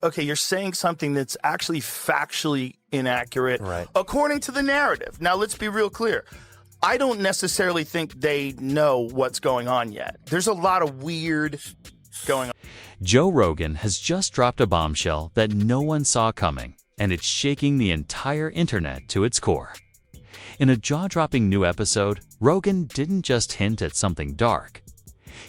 okay, you're saying something that's actually factually inaccurate Right. according to the narrative. Now, let's be real clear. I don't necessarily think they know what's going on yet. There's a lot of weird going on. Joe Rogan has just dropped a bombshell that no one saw coming, and it's shaking the entire internet to its core. In a jaw-dropping new episode, Rogan didn't just hint at something dark.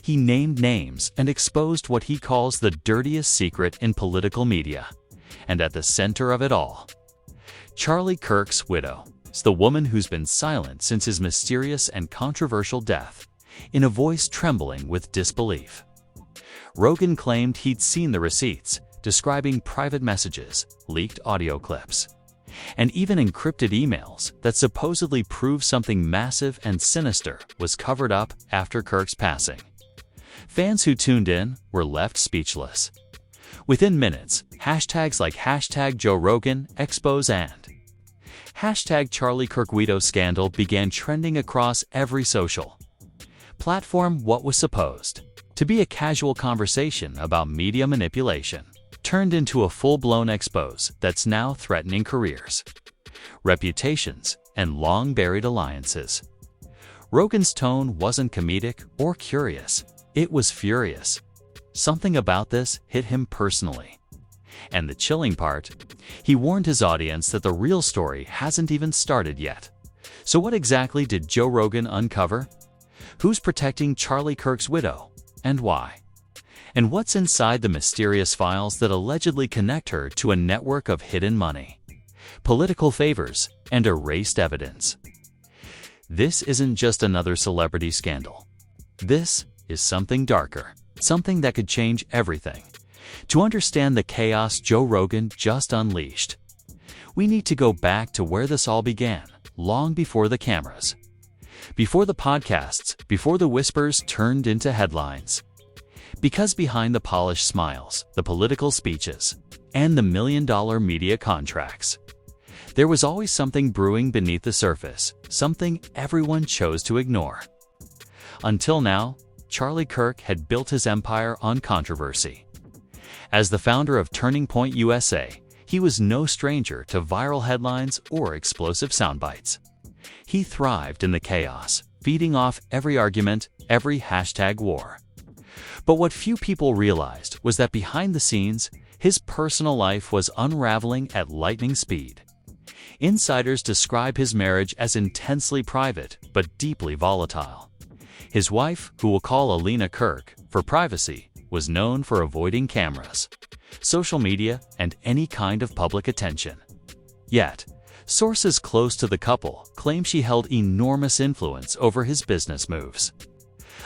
He named names and exposed what he calls the dirtiest secret in political media. And at the center of it all, Charlie Kirk's widow is the woman who's been silent since his mysterious and controversial death, in a voice trembling with disbelief. Rogan claimed he'd seen the receipts, describing private messages, leaked audio clips, and even encrypted emails that supposedly prove something massive and sinister was covered up after Kirk's passing. Fans who tuned in were left speechless. Within minutes, hashtags like #JoeRoganExpose and #CharlieKirk scandal began trending across every social platform. What was supposed to be a casual conversation about media manipulation turned into a full-blown expose that's now threatening careers, reputations, and long-buried alliances. Rogan's tone wasn't comedic or curious. It was furious. Something about this hit him personally. And the chilling part, he warned his audience that the real story hasn't even started yet. So what exactly did Joe Rogan uncover? Who's protecting Charlie Kirk's widow, and why? And what's inside the mysterious files that allegedly connect her to a network of hidden money, political favors, and erased evidence? This isn't just another celebrity scandal. This is something darker, something that could change everything. To understand the chaos Joe Rogan just unleashed, we need to go back to where this all began, long before the cameras, before the podcasts, before the whispers turned into headlines. Because behind the polished smiles, the political speeches, and the million-dollar media contracts, there was always something brewing beneath the surface, something everyone chose to ignore. Until now, Charlie Kirk had built his empire on controversy. As the founder of Turning Point USA, he was no stranger to viral headlines or explosive soundbites. He thrived in the chaos, feeding off every argument, every hashtag war. But what few people realized was that behind the scenes, his personal life was unraveling at lightning speed. Insiders describe his marriage as intensely private but deeply volatile. His wife, who we'll call Alina Kirk for privacy, was known for avoiding cameras, social media, and any kind of public attention. Yet, sources close to the couple claim she held enormous influence over his business moves.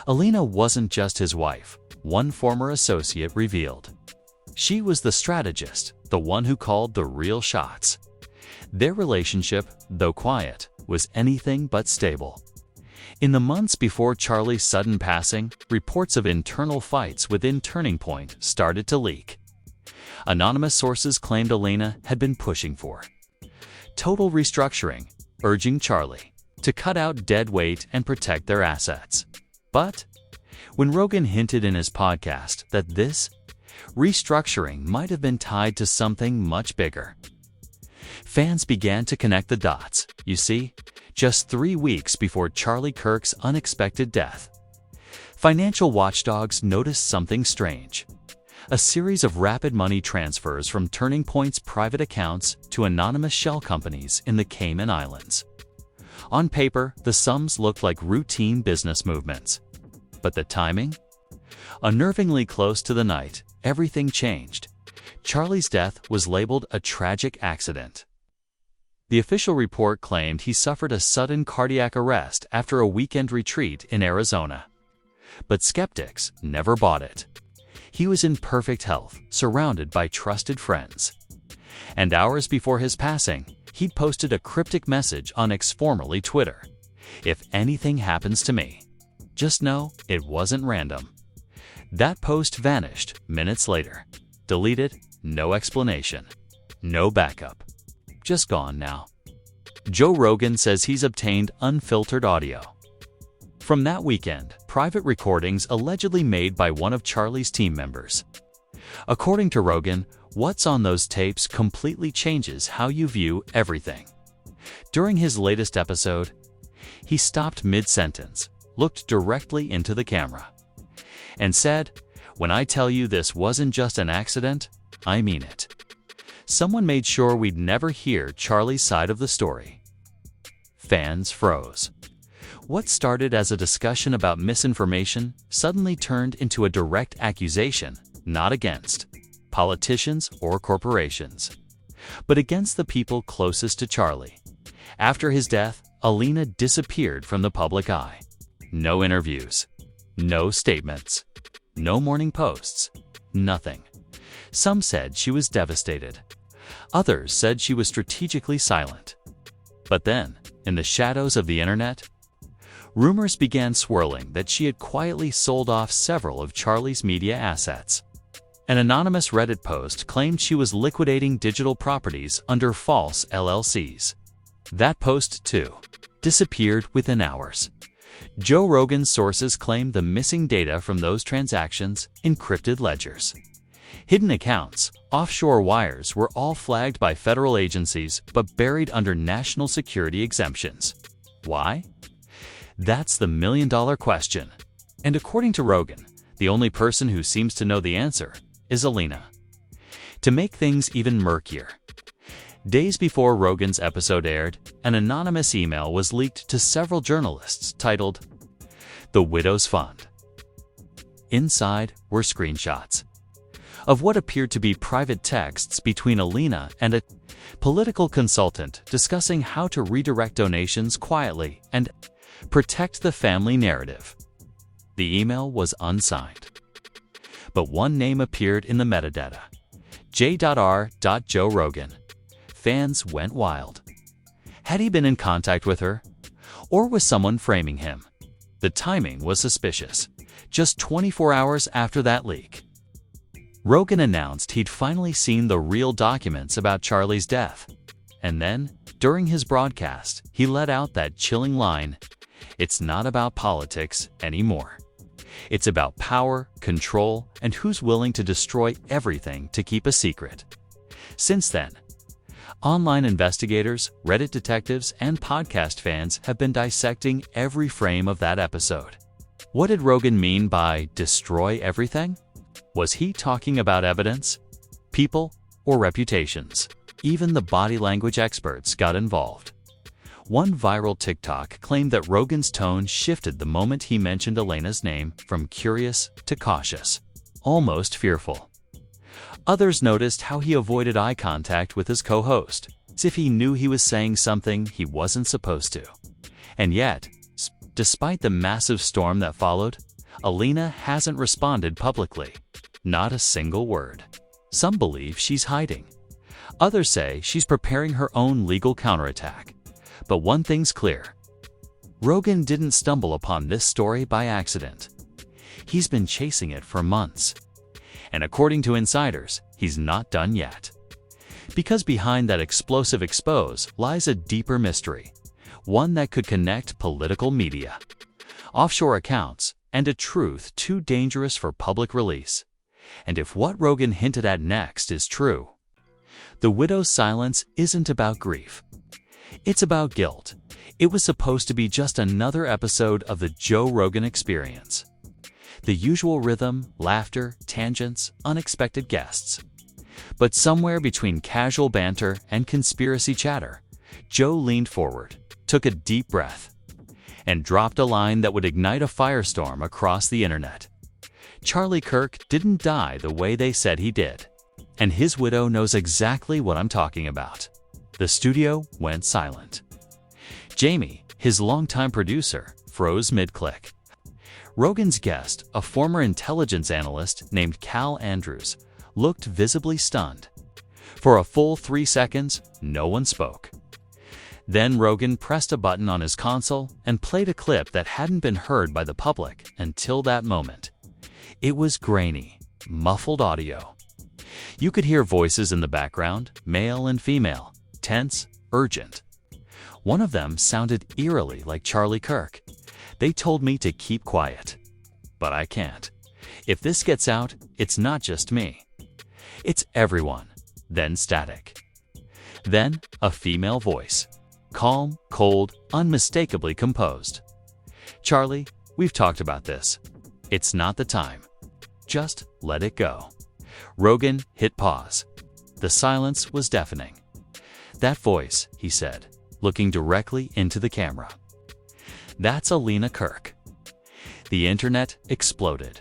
Alina wasn't just his wife, one former associate revealed. She was the strategist, the one who called the real shots. Their relationship, though quiet, was anything but stable. In the months before Charlie's sudden passing, reports of internal fights within Turning Point started to leak. Anonymous sources claimed Alina had been pushing for total restructuring, urging Charlie to cut out dead weight and protect their assets. But when Rogan hinted in his podcast that this restructuring might have been tied to something much bigger, fans began to connect the dots. You see, just 3 weeks before Charlie Kirk's unexpected death, financial watchdogs noticed something strange. A series of rapid money transfers from Turning Point's private accounts to anonymous shell companies in the Cayman Islands. On paper, the sums looked like routine business movements. But the timing? Unnervingly close to the night, everything changed. Charlie's death was labeled a tragic accident. The official report claimed he suffered a sudden cardiac arrest after a weekend retreat in Arizona. But skeptics never bought it. He was in perfect health, surrounded by trusted friends. And hours before his passing, he'd posted a cryptic message on X, formerly Twitter. "If anything happens to me, just know it wasn't random." That post vanished minutes later. Deleted, no explanation, no backup. Just gone now. Joe Rogan says he's obtained unfiltered audio from that weekend, private recordings allegedly made by one of Charlie's team members. According to Rogan, what's on those tapes completely changes how you view everything. During his latest episode, he stopped mid-sentence, looked directly into the camera, and said, "When I tell you this wasn't just an accident, I mean it." Someone made sure we'd never hear Charlie's side of the story. Fans froze. What started as a discussion about misinformation suddenly turned into a direct accusation, not against politicians or corporations, but against the people closest to Charlie. After his death, Alina disappeared from the public eye. No interviews, no statements, no morning posts, nothing. Some said she was devastated. Others said she was strategically silent. But then, in the shadows of the internet, rumors began swirling that she had quietly sold off several of Charlie's media assets. An anonymous Reddit post claimed she was liquidating digital properties under false LLCs. That post, too, disappeared within hours. Joe Rogan's sources claimed the missing data from those transactions, encrypted ledgers, hidden accounts, offshore wires were all flagged by federal agencies but buried under national security exemptions. Why? That's the million-dollar question. And according to Rogan, the only person who seems to know the answer is Alina. To make things even murkier, days before Rogan's episode aired, an anonymous email was leaked to several journalists titled, "The Widow's Fund." Inside were screenshots of what appeared to be private texts between Alina and a political consultant discussing how to redirect donations quietly and protect the family narrative. The email was unsigned, but one name appeared in the metadata: J.R. Joe Rogan. Fans went wild. Had he been in contact with her? Or was someone framing him? The timing was suspicious. Just 24 hours after that leak, Rogan announced he'd finally seen the real documents about Charlie's death. And then, during his broadcast, he let out that chilling line, "It's not about politics anymore. It's about power, control, and who's willing to destroy everything to keep a secret." Since then, online investigators, Reddit detectives, and podcast fans have been dissecting every frame of that episode. What did Rogan mean by destroy everything? Was he talking about evidence, people, or reputations? Even the body language experts got involved. One viral TikTok claimed that Rogan's tone shifted the moment he mentioned Alina's name from curious to cautious, almost fearful. Others noticed how he avoided eye contact with his co-host, as if he knew he was saying something he wasn't supposed to. And yet, despite the massive storm that followed, Alina hasn't responded publicly. Not a single word. Some believe she's hiding. Others say she's preparing her own legal counterattack. But one thing's clear: Rogan didn't stumble upon this story by accident. He's been chasing it for months. And according to insiders, he's not done yet. Because behind that explosive expose lies a deeper mystery, one that could connect political media, offshore accounts, and a truth too dangerous for public release. And if what Rogan hinted at next is true, the widow's silence isn't about grief. It's about guilt. It was supposed to be just another episode of the Joe Rogan Experience. The usual rhythm, laughter, tangents, unexpected guests. But somewhere between casual banter and conspiracy chatter, Joe leaned forward, took a deep breath, and dropped a line that would ignite a firestorm across the internet. Charlie Kirk didn't die the way they said he did. And his widow knows exactly what I'm talking about. The studio went silent. Jamie, his longtime producer, froze mid-click. Rogan's guest, a former intelligence analyst named Cal Andrews, looked visibly stunned. For a full 3 seconds, no one spoke. Then Rogan pressed a button on his console and played a clip that hadn't been heard by the public until that moment. It was grainy, muffled audio. You could hear voices in the background, male and female, tense, urgent. One of them sounded eerily like Charlie Kirk. "They told me to keep quiet. But I can't. If this gets out, it's not just me. It's everyone. Then static. Then a female voice. Calm, cold, unmistakably composed. Charlie, we've talked about this. It's not the time. Just let it go. Rogan hit pause. The silence was deafening. That voice, he said, looking directly into the camera. That's Alina Kirk. The internet exploded.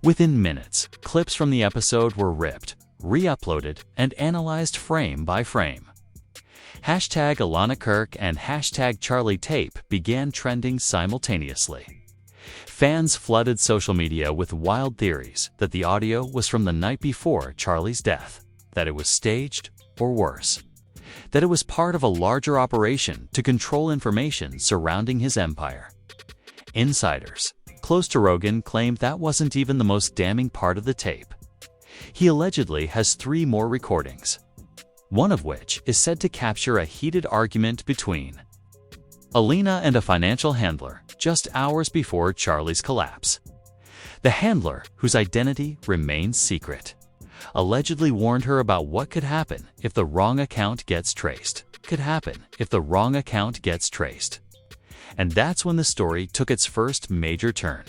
Within minutes, clips from the episode were ripped, re-uploaded, and analyzed frame by frame. Hashtag Alana Kirk and hashtag Charlie Tape began trending simultaneously. Fans flooded social media with wild theories that the audio was from the night before Charlie's death, that it was staged, or worse, that it was part of a larger operation to control information surrounding his empire. Insiders close to Rogan claimed that wasn't even the most damning part of the tape. He allegedly has 3 more recordings, one of which is said to capture a heated argument between Alina and a financial handler just hours before Charlie's collapse. The handler, whose identity remains secret, allegedly warned her about what could happen if the wrong account gets traced. And that's when the story took its first major turn,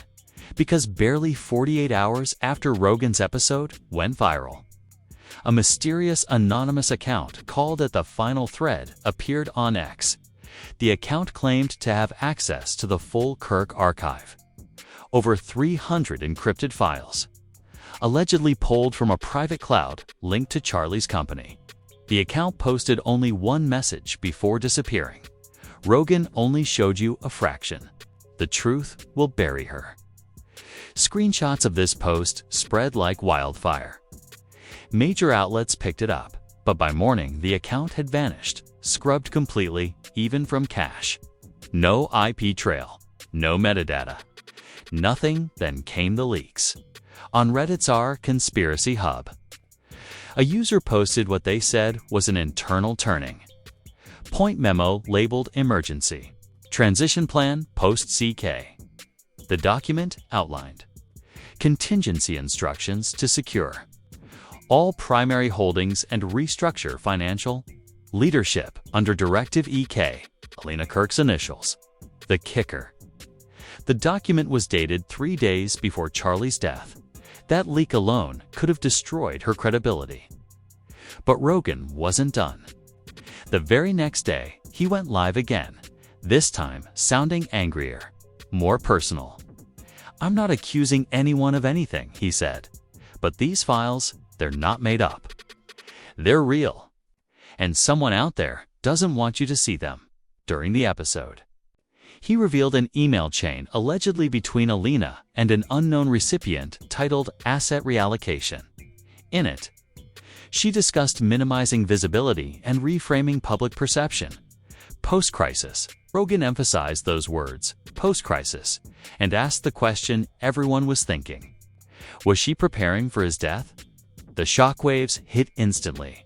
because barely 48 hours after Rogan's episode went viral, a mysterious anonymous account called at the final thread appeared on X. The account claimed to have access to the full Kirk archive, over 300 encrypted files, allegedly pulled from a private cloud linked to Charlie's company. The account posted only one message before disappearing. Rogan only showed you a fraction. The truth will bury her. Screenshots of this post spread like wildfire. Major outlets picked it up, but by morning the account had vanished, scrubbed completely, even from cache. No IP trail, no metadata. Nothing, then came the leaks. On Reddit's r/conspiracy hub, a user posted what they said was an internal turning point memo labeled emergency. Transition plan post-CK. The document outlined contingency instructions to secure all primary holdings and restructure financial leadership under Directive EK, Alina Kirk's initials. The kicker. The document was dated 3 days before Charlie's death. That leak alone could have destroyed her credibility. But Rogan wasn't done. The very next day, he went live again, this time sounding angrier, more personal. I'm not accusing anyone of anything, he said. But these files, they're not made up. They're real. And someone out there doesn't want you to see them. During the episode, he revealed an email chain allegedly between Alina and an unknown recipient titled Asset Reallocation. In it, she discussed minimizing visibility and reframing public perception. Post-crisis, Rogan emphasized those words, post-crisis, and asked the question everyone was thinking. Was she preparing for his death? The shockwaves hit instantly.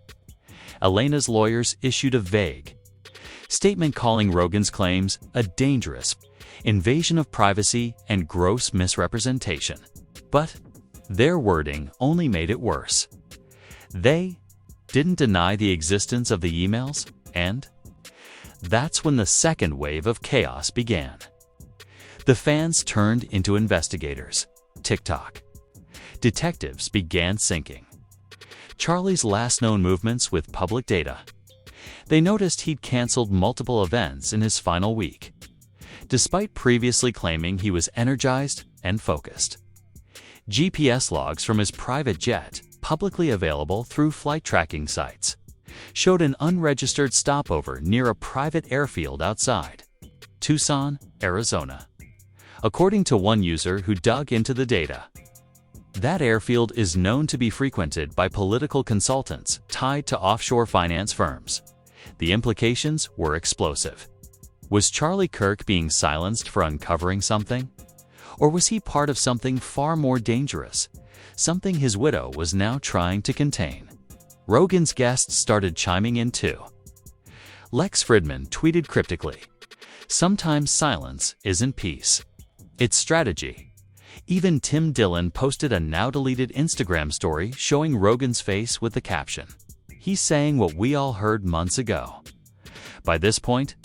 Alina's lawyers issued a vague statement calling Rogan's claims a dangerous invasion of privacy and gross misrepresentation. But their wording only made it worse. They didn't deny the existence of the emails, and that's when the second wave of chaos began. The fans turned into investigators. TikTok. Detectives began syncing Charlie's last known movements with public data. They noticed he'd canceled multiple events in his final week, despite previously claiming he was energized and focused. GPS logs from his private jet, publicly available through flight tracking sites, showed an unregistered stopover near a private airfield outside Tucson, Arizona. According to one user who dug into the data, that airfield is known to be frequented by political consultants tied to offshore finance firms. The implications were explosive. Was Charlie Kirk being silenced for uncovering something? Or was he part of something far more dangerous, something his widow was now trying to contain? Rogan's guests started chiming in too. Lex Fridman tweeted cryptically, "Sometimes silence isn't peace. It's strategy." Even Tim Dillon posted a now-deleted Instagram story showing Rogan's face with the caption, "He's saying what we all heard months ago." By this point,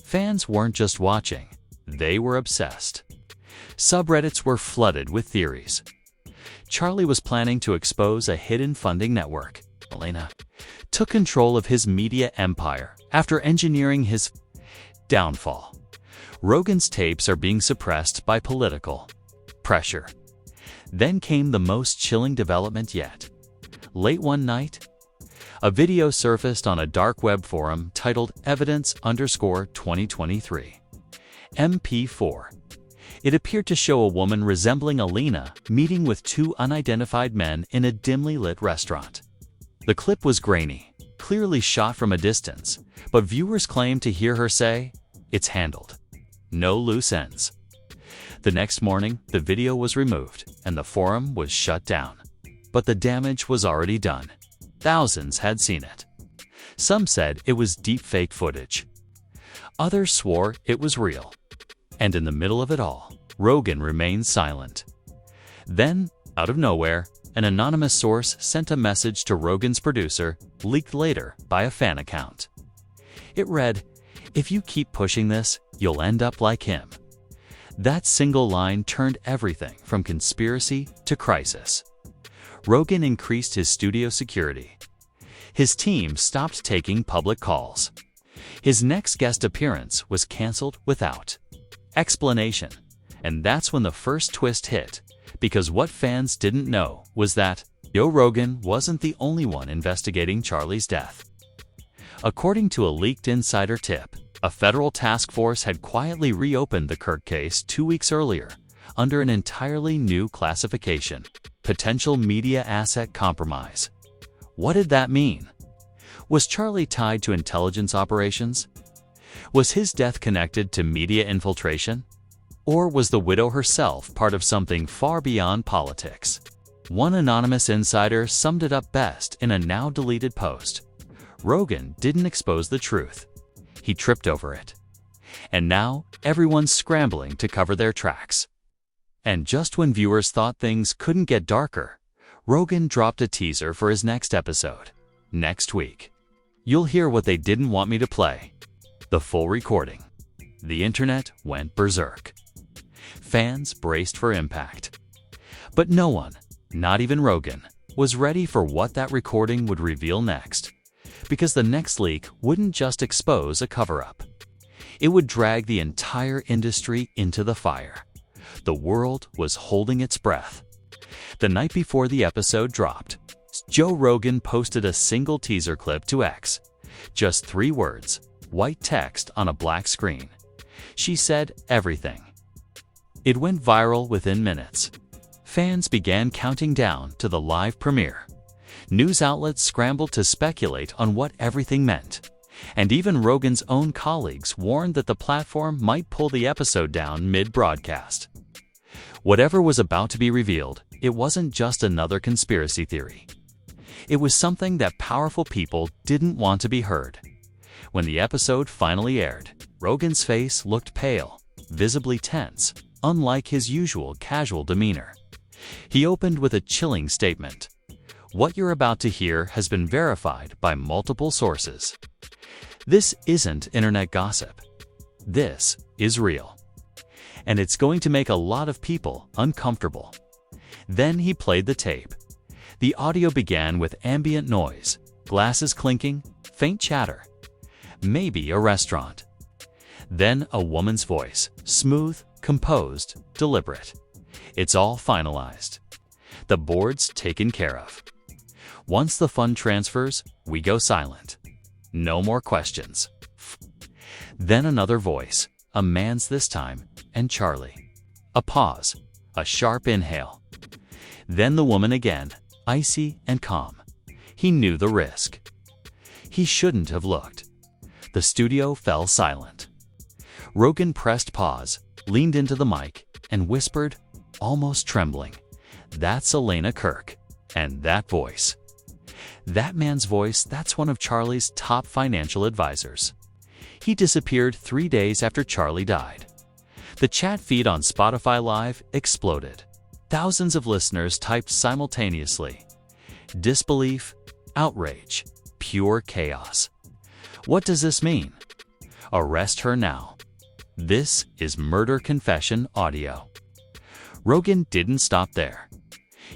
fans weren't just watching, they were obsessed. Subreddits were flooded with theories. Charlie was planning to expose a hidden funding network. Elena took control of his media empire after engineering his downfall. Rogan's tapes are being suppressed by political pressure. Then came the most chilling development yet. Late one night, a video surfaced on a dark web forum titled Evidence_2023 MP4. It appeared to show a woman resembling Alina meeting with two unidentified men in a dimly lit restaurant. The clip was grainy, clearly shot from a distance, but viewers claimed to hear her say, "It's handled. No loose ends." The next morning, the video was removed and the forum was shut down. But the damage was already done. Thousands had seen it. Some said it was deepfake footage. Others swore it was real. And in the middle of it all, Rogan remained silent. Then, out of nowhere, an anonymous source sent a message to Rogan's producer, leaked later by a fan account. It read, "If you keep pushing this, you'll end up like him." That single line turned everything from conspiracy to crisis. Rogan increased his studio security. His team stopped taking public calls. His next guest appearance was canceled without explanation. And that's when the first twist hit, because what fans didn't know was that Joe Rogan wasn't the only one investigating Charlie's death. According to a leaked insider tip, a federal task force had quietly reopened the Kirk case 2 weeks earlier under an entirely new classification: potential media asset compromise. What did that mean? Was Charlie tied to intelligence operations? Was his death connected to media infiltration? Or was the widow herself part of something far beyond politics? One anonymous insider summed it up best in a now-deleted post. Rogan didn't expose the truth. He tripped over it. And now, everyone's scrambling to cover their tracks. And just when viewers thought things couldn't get darker, Rogan dropped a teaser for his next episode. Next week, you'll hear what they didn't want me to play. The full recording. The internet went berserk. Fans braced for impact. But no one, not even Rogan, was ready for what that recording would reveal next. Because the next leak wouldn't just expose a cover-up. It would drag the entire industry into the fire. The world was holding its breath. The night before the episode dropped, Joe Rogan posted a single teaser clip to X. Just 3 words, white text on a black screen. She said everything. It went viral within minutes. Fans began counting down to the live premiere. News outlets scrambled to speculate on what everything meant. And even Rogan's own colleagues warned that the platform might pull the episode down mid-broadcast. Whatever was about to be revealed, it wasn't just another conspiracy theory. It was something that powerful people didn't want to be heard. When the episode finally aired, Rogan's face looked pale, visibly tense, unlike his usual casual demeanor. He opened with a chilling statement. "What you're about to hear has been verified by multiple sources. This isn't internet gossip. This is real. And it's going to make a lot of people uncomfortable." Then he played the tape. The audio began with ambient noise, glasses clinking, faint chatter. Maybe a restaurant. Then a woman's voice, smooth, composed, deliberate. "It's all finalized. The board's taken care of. Once the fund transfers, we go silent. No more questions." Then another voice, a man's this time, and Charlie. A pause, a sharp inhale. Then the woman again, icy and calm. He knew the risk. He shouldn't have looked. The studio fell silent. Rogan pressed pause, leaned into the mic, and whispered, almost trembling, "That's Elena Kirk. And that voice. That man's voice, that's one of Charlie's top financial advisors." He disappeared 3 days after Charlie died. The chat feed on Spotify Live exploded. Thousands of listeners typed simultaneously. Disbelief, outrage, pure chaos. What does this mean? Arrest her now. This is Murder Confession Audio. Rogan didn't stop there.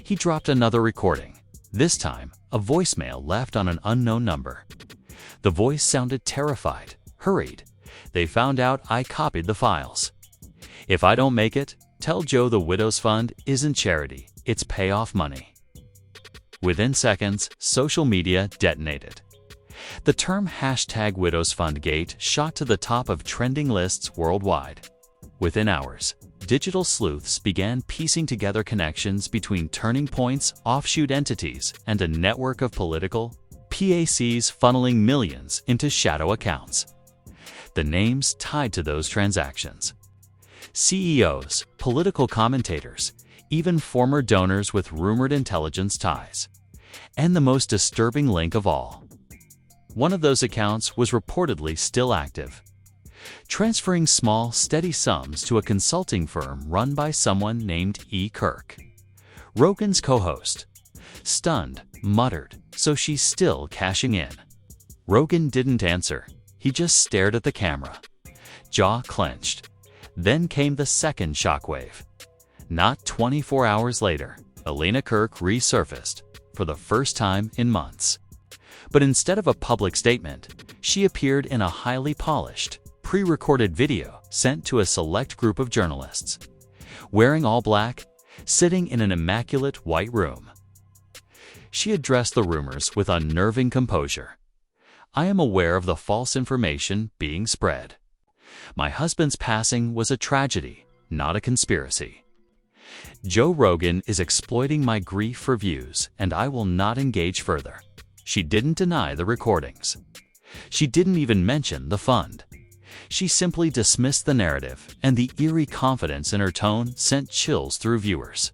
He dropped another recording, this time a voicemail left on an unknown number. The voice sounded terrified, hurried. They found out I copied the files. If I don't make it, tell Joe the Widow's Fund isn't charity, it's payoff money. Within seconds, social media detonated. The term #WidowsFundGate shot to the top of trending lists worldwide. Within hours, digital sleuths began piecing together connections between Turning Point's offshoot entities and a network of political PACs funneling millions into shadow accounts. The names tied to those transactions: CEOs, political commentators, even former donors with rumored intelligence ties. And the most disturbing link of all. One of those accounts was reportedly still active, transferring small, steady sums to a consulting firm run by someone named Kirk, Rogan's co-host. Stunned, muttered, "So she's still cashing in." Rogan didn't answer. He just stared at the camera, jaw clenched. Then came the second shockwave. Not 24 hours later, Alina Kirk resurfaced, for the first time in months. But instead of a public statement, she appeared in a highly polished, pre-recorded video sent to a select group of journalists. Wearing all black, sitting in an immaculate white room. She addressed the rumors with unnerving composure. "I am aware of the false information being spread. My husband's passing was a tragedy, not a conspiracy. Joe Rogan is exploiting my grief for views, and I will not engage further." She didn't deny the recordings. She didn't even mention the fund. She simply dismissed the narrative, and the eerie confidence in her tone sent chills through viewers.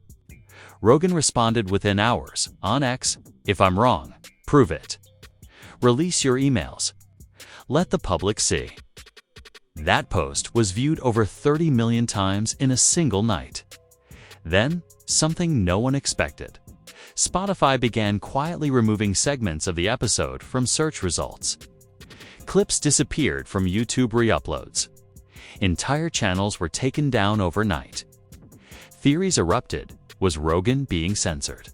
Rogan responded within hours, on X, "If I'm wrong, prove it. Release your emails. Let the public see." That post was viewed over 30 million times in a single night. Then, something no one expected. Spotify began quietly removing segments of the episode from search results. Clips disappeared from YouTube re-uploads. Entire channels were taken down overnight. Theories erupted. Was Rogan being censored?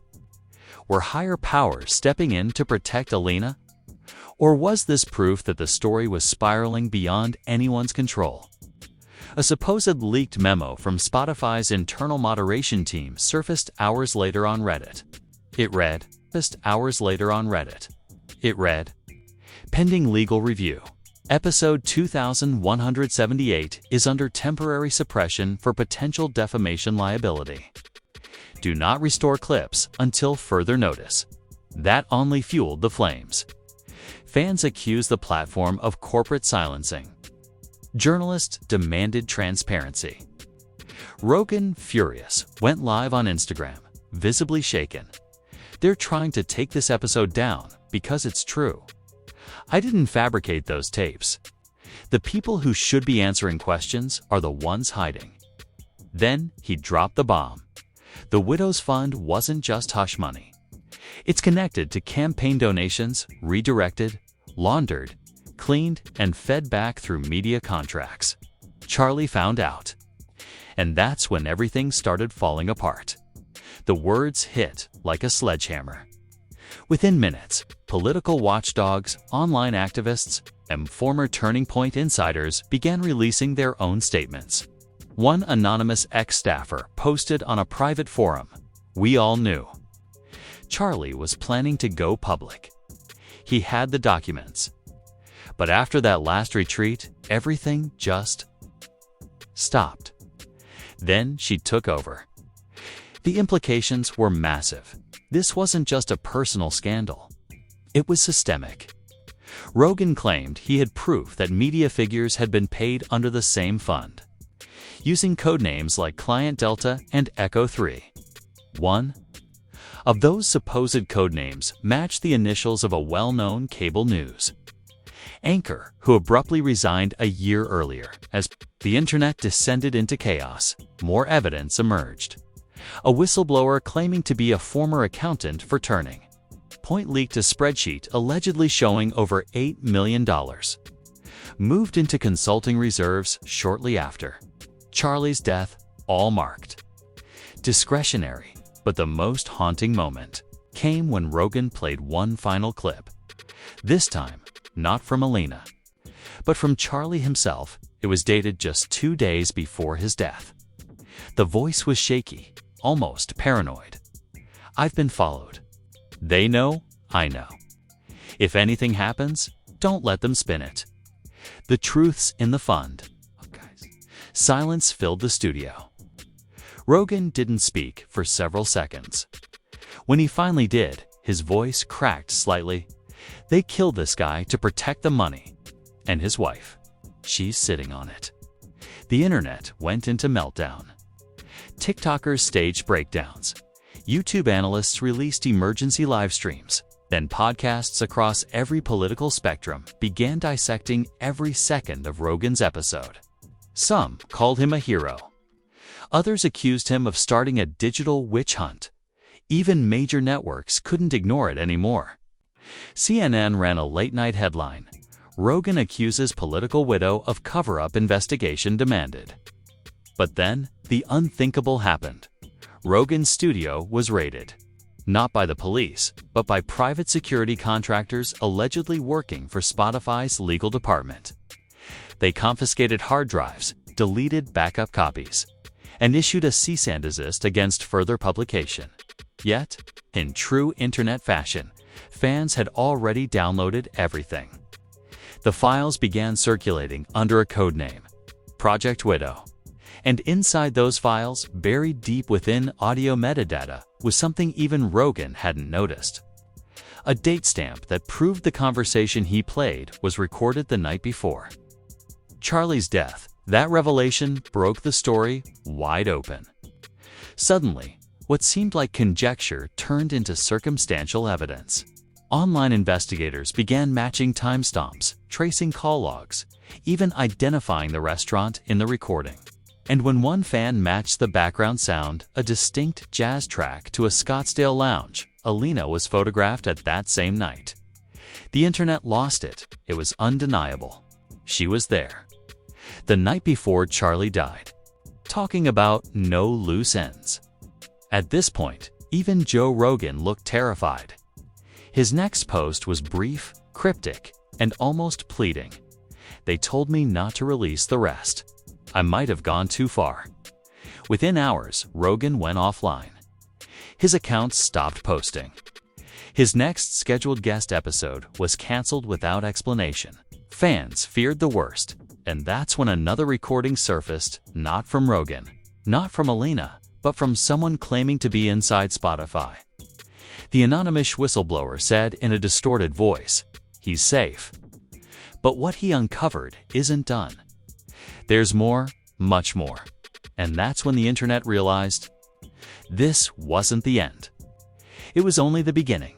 Were higher powers stepping in to protect Alina? Or was this proof that the story was spiraling beyond anyone's control? A supposed leaked memo from Spotify's internal moderation team surfaced hours later on Reddit. It read, "Pending legal review. Episode 2178 is under temporary suppression for potential defamation liability. Do not restore clips until further notice." That only fueled the flames. Fans accused the platform of corporate silencing. Journalists demanded transparency. Rogan, furious, went live on Instagram, visibly shaken. "They're trying to take this episode down because it's true. I didn't fabricate those tapes. The people who should be answering questions are the ones hiding." Then he dropped the bomb. The Widow's Fund wasn't just hush money. It's connected to campaign donations, redirected, laundered, cleaned, and fed back through media contracts. Charlie found out. And that's when everything started falling apart. The words hit like a sledgehammer. Within minutes, political watchdogs, online activists, and former Turning Point insiders began releasing their own statements. One anonymous ex-staffer posted on a private forum, "We all knew." Charlie was planning to go public. He had the documents. But after that last retreat, everything just stopped. Then she took over. The implications were massive. This wasn't just a personal scandal. It was systemic. Rogan claimed he had proof that media figures had been paid under the same fund, using codenames like Client Delta and Echo 3. One of those supposed codenames matched the initials of a well-known cable news anchor who abruptly resigned a year earlier. As the internet descended into chaos, more evidence emerged. A whistleblower claiming to be a former accountant for Turning Point leaked a spreadsheet allegedly showing over $8 million. Moved into consulting reserves shortly after. Charlie's death, all marked discretionary, but the most haunting moment came when Rogan played one final clip. This time, not from Alina, but from Charlie himself. It was dated just 2 days before his death. The voice was shaky, almost paranoid. "I've been followed. They know, I know. If anything happens, don't let them spin it. The truth's in the fund." Silence filled the studio. Rogan didn't speak for several seconds. When he finally did, his voice cracked slightly. "They killed this guy to protect the money. And his wife. She's sitting on it." The internet went into meltdown. TikTokers staged breakdowns. YouTube analysts released emergency live streams. Then podcasts across every political spectrum began dissecting every second of Rogan's episode. Some called him a hero. Others accused him of starting a digital witch hunt. Even major networks couldn't ignore it anymore. CNN ran a late-night headline: "Rogan accuses political widow of cover-up, investigation demanded." But then, the unthinkable happened. Rogan's studio was raided. Not by the police, but by private security contractors allegedly working for Spotify's legal department. They confiscated hard drives, deleted backup copies, and issued a cease and desist against further publication. Yet, in true internet fashion, fans had already downloaded everything. The files began circulating under a codename, Project Widow. And inside those files, buried deep within audio metadata, was something even Rogan hadn't noticed. A date stamp that proved the conversation he played was recorded the night before. Charlie's death, that revelation broke the story wide open. Suddenly, what seemed like conjecture turned into circumstantial evidence. Online investigators began matching timestamps, tracing call logs, even identifying the restaurant in the recording. And when one fan matched the background sound, a distinct jazz track, to a Scottsdale lounge, Alina was photographed at that same night. The internet lost it. It was undeniable. She was there. The night before Charlie died. Talking about no loose ends. At this point, even Joe Rogan looked terrified. His next post was brief, cryptic, and almost pleading. "They told me not to release the rest. I might have gone too far." Within hours, Rogan went offline. His account stopped posting. His next scheduled guest episode was canceled without explanation. Fans feared the worst, and that's when another recording surfaced, not from Rogan, not from Alina, but from someone claiming to be inside Spotify. The anonymous whistleblower said in a distorted voice, "He's safe." But what he uncovered isn't done. There's more, much more. And that's when the internet realized this wasn't the end. It was only the beginning.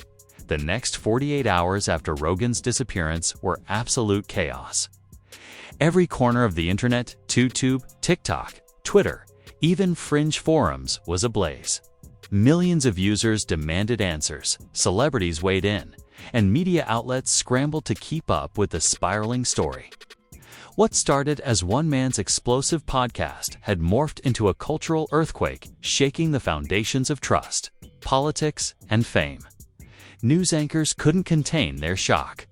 The next 48 hours after Rogan's disappearance were absolute chaos. Every corner of the internet, YouTube, TikTok, Twitter, even fringe forums was ablaze. Millions of users demanded answers, celebrities weighed in, and media outlets scrambled to keep up with the spiraling story. What started as one man's explosive podcast had morphed into a cultural earthquake, shaking the foundations of trust, politics, and fame. News anchors couldn't contain their shock.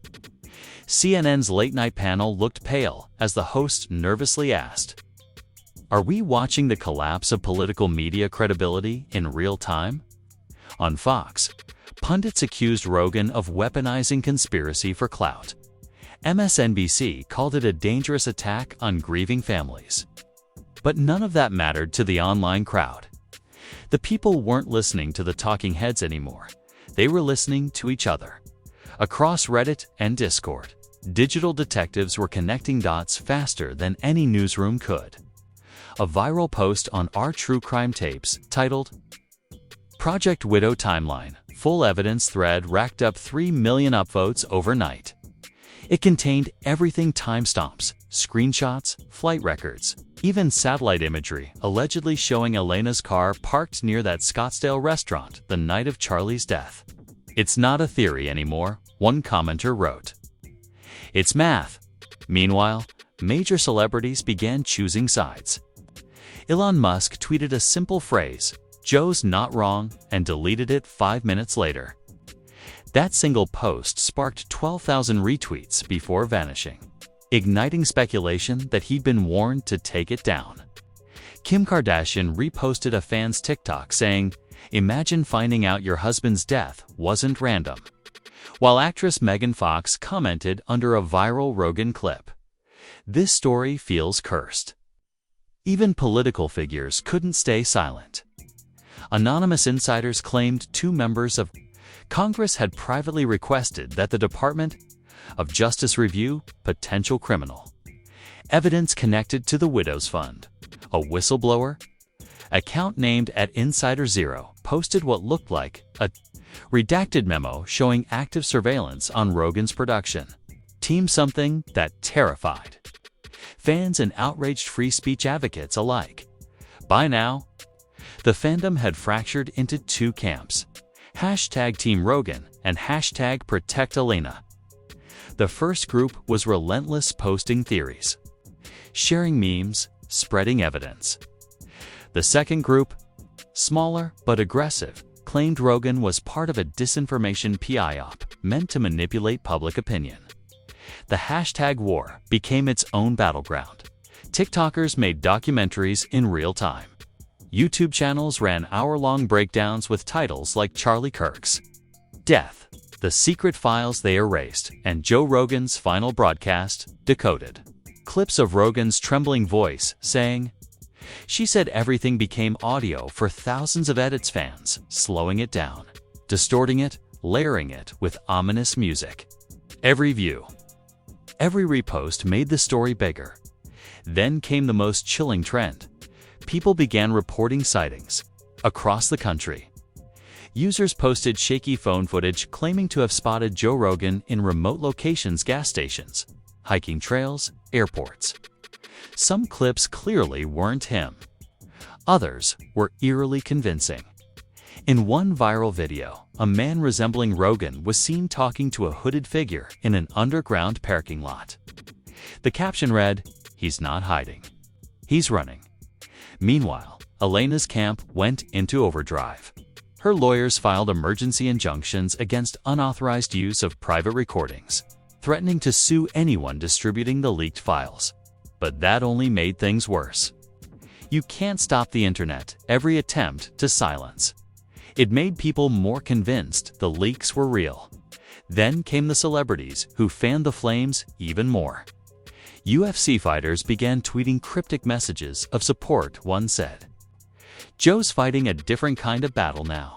CNN's late-night panel looked pale as the host nervously asked, "Are we watching the collapse of political media credibility in real time?" On Fox, pundits accused Rogan of weaponizing conspiracy for clout. MSNBC called it a dangerous attack on grieving families. But none of that mattered to the online crowd. The people weren't listening to the talking heads anymore. They were listening to each other. Across Reddit and Discord, digital detectives were connecting dots faster than any newsroom could. A viral post on our True Crime Tapes, titled "Project Widow Timeline, Full Evidence Thread Racked Up 3 Million Upvotes Overnight." It contained everything: timestamps, screenshots, flight records, even satellite imagery allegedly showing Elena's car parked near that Scottsdale restaurant the night of Charlie's death. "It's not a theory anymore," one commenter wrote. "It's math." Meanwhile, major celebrities began choosing sides. Elon Musk tweeted a simple phrase, "Joe's not wrong," and deleted it 5 minutes later. That single post sparked 12,000 retweets before vanishing, igniting speculation that he'd been warned to take it down. Kim Kardashian reposted a fan's TikTok saying, "Imagine finding out your husband's death wasn't random," while actress Megan Fox commented under a viral Rogan clip, "This story feels cursed." Even political figures couldn't stay silent. Anonymous insiders claimed 2 members of Congress had privately requested that the Department of Justice review potential criminal evidence connected to the Widows Fund. A whistleblower account named @InsiderZero posted what looked like a redacted memo showing active surveillance on Rogan's production team, something that terrified fans and outraged free speech advocates alike. By now, the fandom had fractured into 2 camps: #Team Rogan and #Protect Elena. The first group was relentless, posting theories, sharing memes, spreading evidence. The second group, smaller but aggressive, claimed Rogan was part of a disinformation PIOP meant to manipulate public opinion. The #war became its own battleground. TikTokers made documentaries in real time. YouTube channels ran hour-long breakdowns with titles like Charlie Kirk's Death, The Secret Files They Erased, and Joe Rogan's Final Broadcast, Decoded. Clips of Rogan's trembling voice saying, "She said everything" became audio for thousands of edits fans, slowing it down, distorting it, layering it with ominous music. Every view, every repost made the story bigger. Then came the most chilling trend. People began reporting sightings across the country. Users posted shaky phone footage claiming to have spotted Joe Rogan in remote locations: gas stations, hiking trails, airports. Some clips clearly weren't him. Others were eerily convincing. In one viral video, a man resembling Rogan was seen talking to a hooded figure in an underground parking lot. The caption read, "He's not hiding. He's running." Meanwhile, Elena's camp went into overdrive. Her lawyers filed emergency injunctions against unauthorized use of private recordings, threatening to sue anyone distributing the leaked files. But that only made things worse. You can't stop the internet every attempt to silence. It made people more convinced the leaks were real. Then came the celebrities who fanned the flames even more. UFC fighters began tweeting cryptic messages of support. One said, "Joe's fighting a different kind of battle now."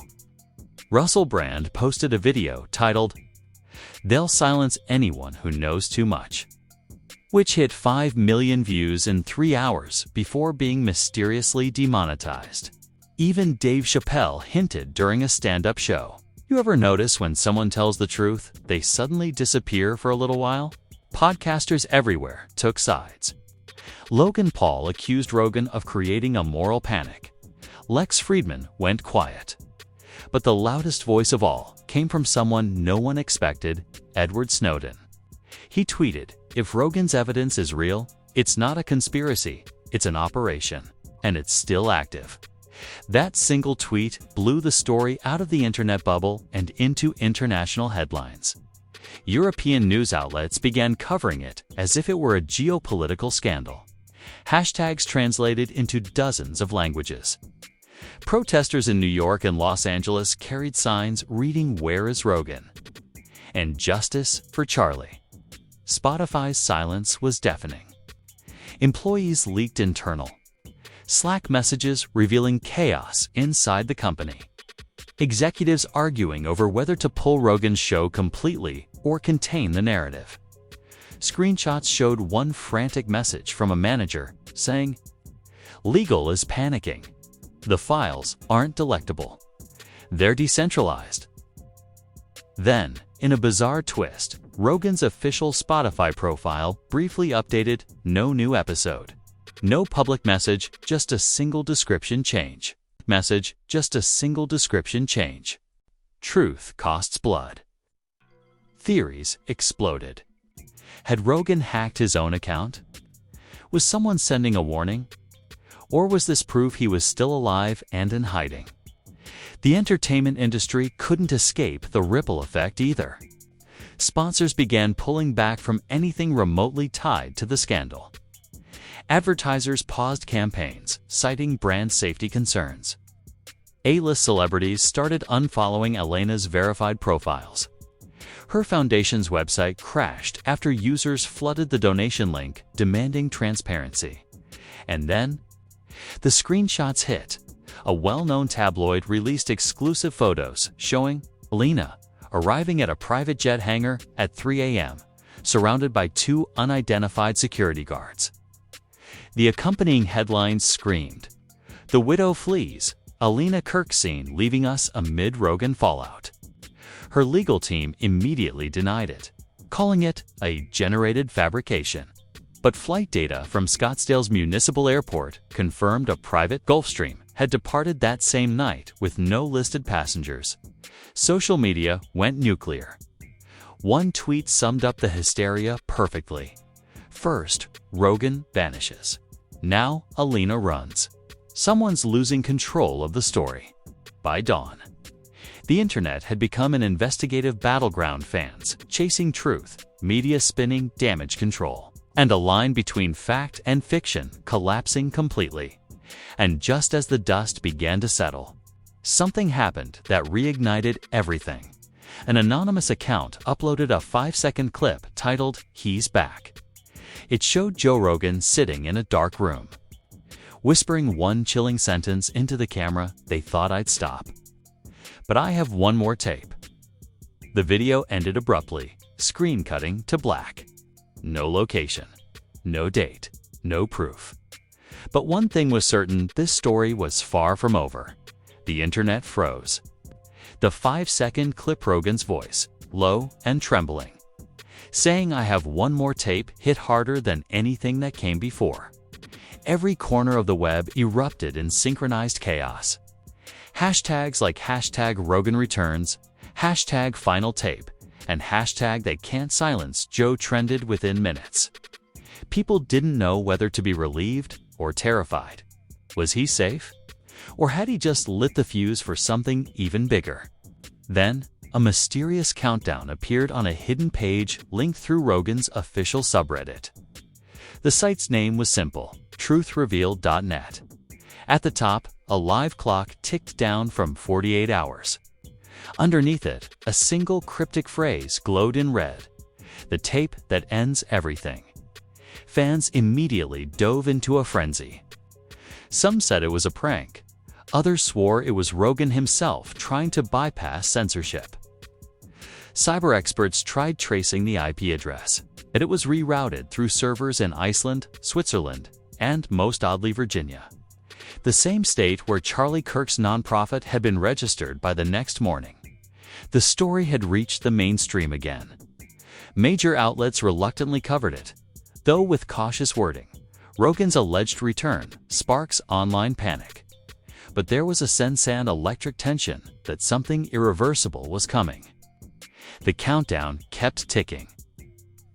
Russell Brand posted a video titled, "They'll silence anyone who knows too much," which hit 5 million views in 3 hours before being mysteriously demonetized. Even Dave Chappelle hinted during a stand-up show. You ever notice when someone tells the truth, they suddenly disappear for a little while? Podcasters everywhere took sides. Logan Paul accused Rogan of creating a moral panic. Lex Fridman went quiet. But the loudest voice of all came from someone no one expected: Edward Snowden. He tweeted, "If Rogan's evidence is real, it's not a conspiracy, it's an operation, and it's still active." That single tweet blew the story out of the internet bubble and into international headlines. European news outlets began covering it as if it were a geopolitical scandal. Hashtags translated into dozens of languages. Protesters in New York and Los Angeles carried signs reading, "Where is Rogan?" and "Justice for Charlie." Spotify's silence was deafening. Employees leaked internal Slack messages revealing chaos inside the company. Executives arguing over whether to pull Rogan's show completely or contain the narrative. Screenshots showed one frantic message from a manager saying, "Legal is panicking. The files aren't delectable. They're decentralized." Then, In a bizarre twist, Rogan's official Spotify profile briefly updated, no new episode. No public message, just a single description change. Message, just a single description change. Truth costs blood. Theories exploded. Had Rogan hacked his own account? Was someone sending a warning? Or was this proof he was still alive and in hiding? The entertainment industry couldn't escape the ripple effect either. Sponsors began pulling back from anything remotely tied to the scandal. Advertisers paused campaigns, citing brand safety concerns. A-list celebrities started unfollowing Elena's verified profiles. Her foundation's website crashed after users flooded the donation link, demanding transparency. And then, the screenshots hit. A well-known tabloid released exclusive photos showing Elena arriving at a private jet hangar at 3 a.m., surrounded by 2 unidentified security guards. The accompanying headlines screamed, "The widow flees, Elena Kirk seen leaving us amid Rogan fallout." Her legal team immediately denied it, calling it a generated fabrication. But flight data from Scottsdale's municipal airport confirmed a private Gulfstream had departed that same night with no listed passengers. Social media went nuclear. One tweet summed up the hysteria perfectly. First, Rogan vanishes. Now, Elena runs. Someone's losing control of the story. By dawn, the internet had become an investigative battleground, fans chasing truth, media spinning damage control, and a line between fact and fiction collapsing completely. And just as the dust began to settle, something happened that reignited everything. An anonymous account uploaded a 5-second clip titled, "He's Back." It showed Joe Rogan sitting in a dark room, whispering one chilling sentence into the camera. "They thought I'd stop, but I have one more tape." The video ended abruptly, screen cutting to black. No location, no date, no proof. But one thing was certain, this story was far from over. The internet froze. The 5-second clip, Rogan's voice, low and trembling, saying "I have one more tape," hit harder than anything that came before. Every corner of the web erupted in synchronized chaos. Hashtags like #RoganReturns, #FinalTape, and #They Can't Silence Joe trended within minutes. People didn't know whether to be relieved or terrified. Was he safe? Or had he just lit the fuse for something even bigger? Then, a mysterious countdown appeared on a hidden page linked through Rogan's official subreddit. The site's name was simple, truthrevealed.net. At the top, a live clock ticked down from 48 hours. Underneath it, a single cryptic phrase glowed in red: "The tape that ends everything." Fans immediately dove into a frenzy. Some said it was a prank. Others swore it was Rogan himself trying to bypass censorship. Cyber experts tried tracing the IP address, and it was rerouted through servers in Iceland, Switzerland, and, most oddly, Virginia, the same state where Charlie Kirk's nonprofit had been registered by the next morning. The story had reached the mainstream again. Major outlets reluctantly covered it, though with cautious wording. Rogan's alleged return sparks online panic. But there was a sense and electric tension that something irreversible was coming. The countdown kept ticking,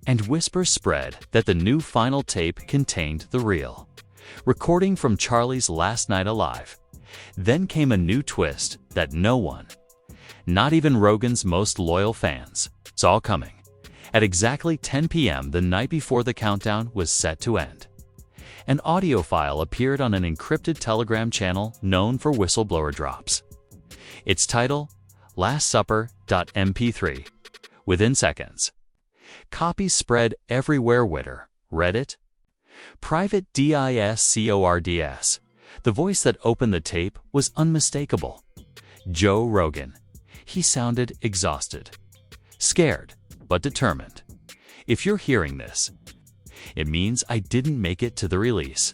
and whispers spread that the new final tape contained the real recording from Charlie's last night alive. Then came a new twist that no one, not even Rogan's most loyal fans, saw coming. At exactly 10 p.m. the night before the countdown was set to end, an audio file appeared on an encrypted Telegram channel known for whistleblower drops. Its title, LastSupper.mp3. Within seconds, copies spread everywhere. Twitter, Reddit, private discords. The voice that opened the tape was unmistakable. Joe Rogan. He sounded exhausted, scared, but determined. "If you're hearing this, it means I didn't make it to the release.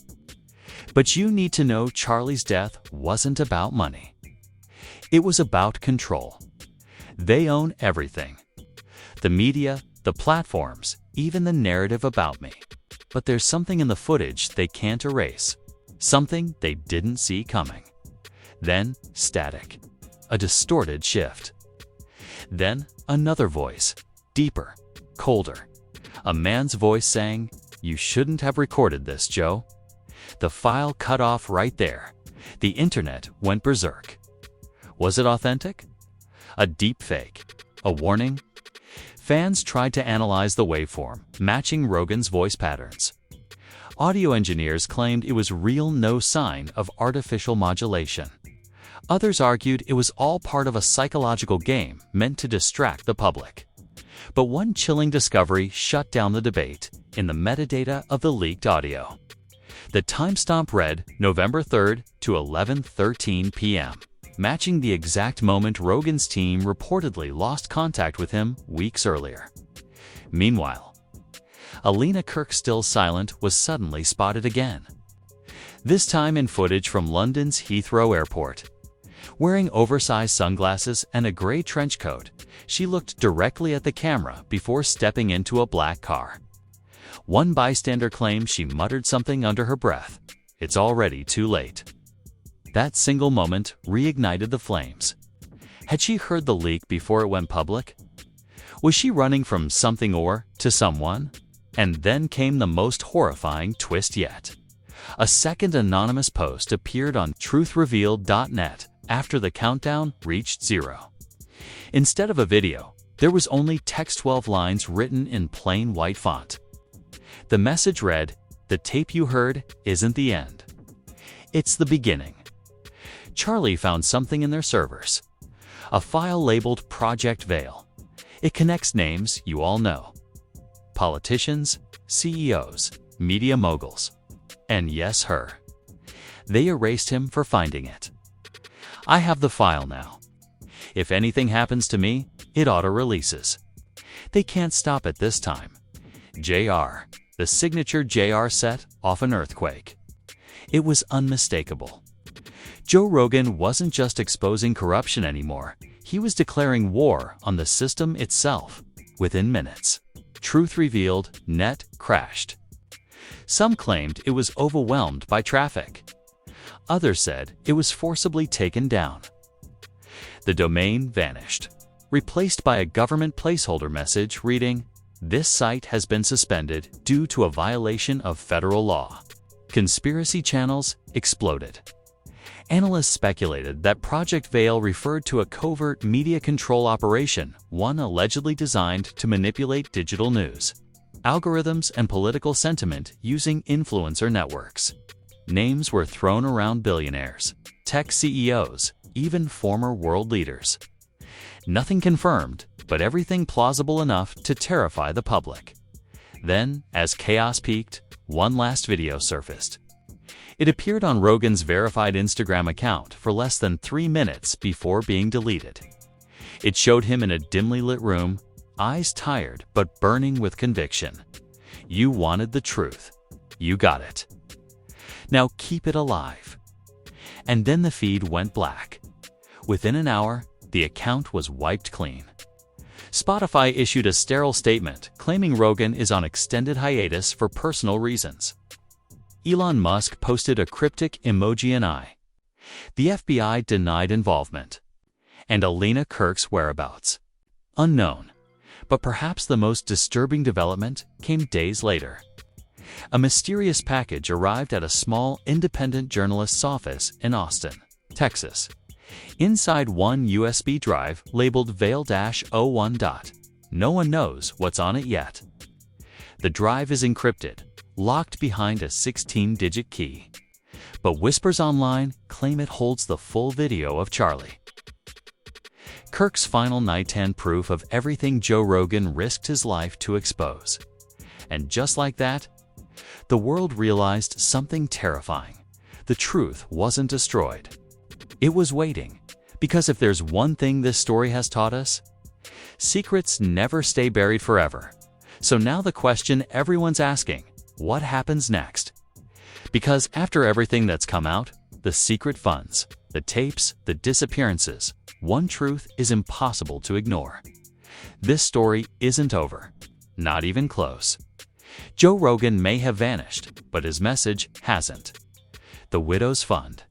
But you need to know Charlie's death wasn't about money. It was about control. They own everything. The media, the platforms, even the narrative about me. But there's something in the footage they can't erase. Something they didn't see coming. Then, static. A distorted shift. Then, another voice. Deeper. Colder. A man's voice saying, "You shouldn't have recorded this, Joe." The file cut off right there. The internet went berserk. Was it authentic? A deep fake? A warning? Fans tried to analyze the waveform, matching Rogan's voice patterns. Audio engineers claimed it was real, no sign of artificial modulation. Others argued it was all part of a psychological game meant to distract the public. But one chilling discovery shut down the debate in the metadata of the leaked audio. The timestamp read November 3rd to 11:13 p.m., matching the exact moment Rogan's team reportedly lost contact with him weeks earlier. Meanwhile, Alina Kirk, still silent, was suddenly spotted again. This time in footage from London's Heathrow Airport. Wearing oversized sunglasses and a gray trench coat, she looked directly at the camera before stepping into a black car. One bystander claimed she muttered something under her breath. It's already too late. That single moment reignited the flames. Had she heard the leak before it went public? Was she running from something or to someone? And then came the most horrifying twist yet. A second anonymous post appeared on truthrevealed.net after the countdown reached 0. Instead of a video, there was only text, 12 lines written in plain white font. The message read, "The tape you heard isn't the end. It's the beginning." Charlie found something in their servers. A file labeled Project Veil. It connects names you all know. Politicians, CEOs, media moguls. And yes, her. They erased him for finding it. I have the file now. If anything happens to me, it auto-releases. They can't stop it this time. JR, the signature JR set off an earthquake. It was unmistakable. Joe Rogan wasn't just exposing corruption anymore. He was declaring war on the system itself. Within minutes, Truth Revealed net crashed. Some claimed it was overwhelmed by traffic. Others said it was forcibly taken down. The domain vanished, replaced by a government placeholder message reading, "This site has been suspended due to a violation of federal law." Conspiracy channels exploded. Analysts speculated that Project Veil referred to a covert media control operation, one allegedly designed to manipulate digital news, algorithms, and political sentiment using influencer networks. Names were thrown around: billionaires, tech CEOs, even former world leaders. Nothing confirmed, but everything plausible enough to terrify the public. Then, as chaos peaked, one last video surfaced. It appeared on Rogan's verified Instagram account for less than 3 minutes before being deleted. It showed him in a dimly lit room, eyes tired but burning with conviction. You wanted the truth. You got it. Now keep it alive. And then the feed went black. Within an hour, the account was wiped clean. Spotify issued a sterile statement claiming Rogan is on extended hiatus for personal reasons. Elon Musk posted a cryptic emoji and eye. The FBI denied involvement. And Alina Kirk's whereabouts? Unknown. But perhaps the most disturbing development came days later. A mysterious package arrived at a small independent journalist's office in Austin, Texas. Inside one USB drive labeled Veil-01. No one knows what's on it yet. The drive is encrypted, locked behind a 16-digit key. But whispers online claim it holds the full video of Charlie. Kirk's final nighttime proof of everything Joe Rogan risked his life to expose. And just like that, the world realized something terrifying. The truth wasn't destroyed. It was waiting. Because if there's one thing this story has taught us, secrets never stay buried forever. So now the question everyone's asking, what happens next? Because after everything that's come out, the secret funds, the tapes, the disappearances, one truth is impossible to ignore. This story isn't over. Not even close. Joe Rogan may have vanished, but his message hasn't. The Widow's Fund.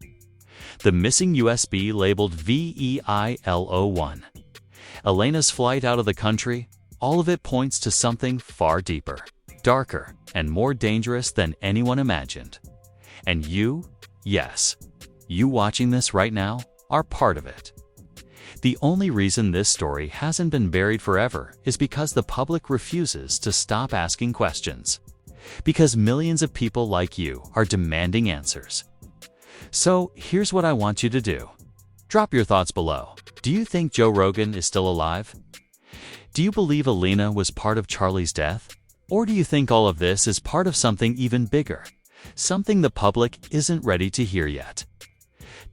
The missing USB labeled VEILO1. Elena's flight out of the country, all of it points to something far deeper, darker, and more dangerous than anyone imagined. And you, yes, you watching this right now, are part of it. The only reason this story hasn't been buried forever is because the public refuses to stop asking questions. Because millions of people like you are demanding answers. So here's what I want you to do. Drop your thoughts below. Do you think Joe Rogan is still alive? Do you believe Elena was part of Charlie's death? Or do you think all of this is part of something even bigger? Something the public isn't ready to hear yet?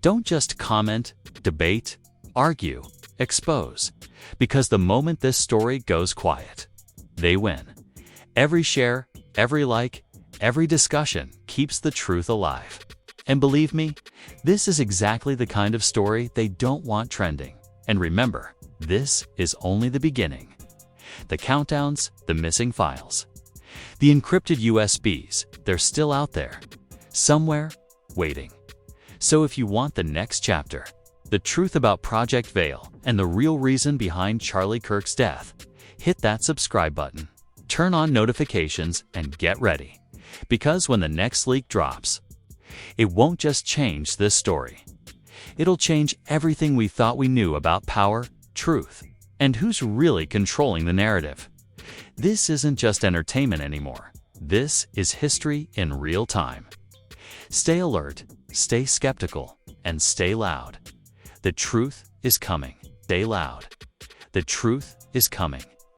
Don't just comment, debate, argue, expose. Because the moment this story goes quiet, they win. Every share, every like, every discussion keeps the truth alive. And believe me, this is exactly the kind of story they don't want trending. And remember, this is only the beginning. The countdowns, the missing files. The encrypted USBs, they're still out there. Somewhere, waiting. So if you want the next chapter, the truth about Project Veil and the real reason behind Charlie Kirk's death, hit that subscribe button, turn on notifications, and get ready. Because when the next leak drops, it won't just change this story. It'll change everything we thought we knew about power, truth, and who's really controlling the narrative. This isn't just entertainment anymore. This is history in real time. Stay alert, stay skeptical, and stay loud. The truth is coming. Stay loud. The truth is coming.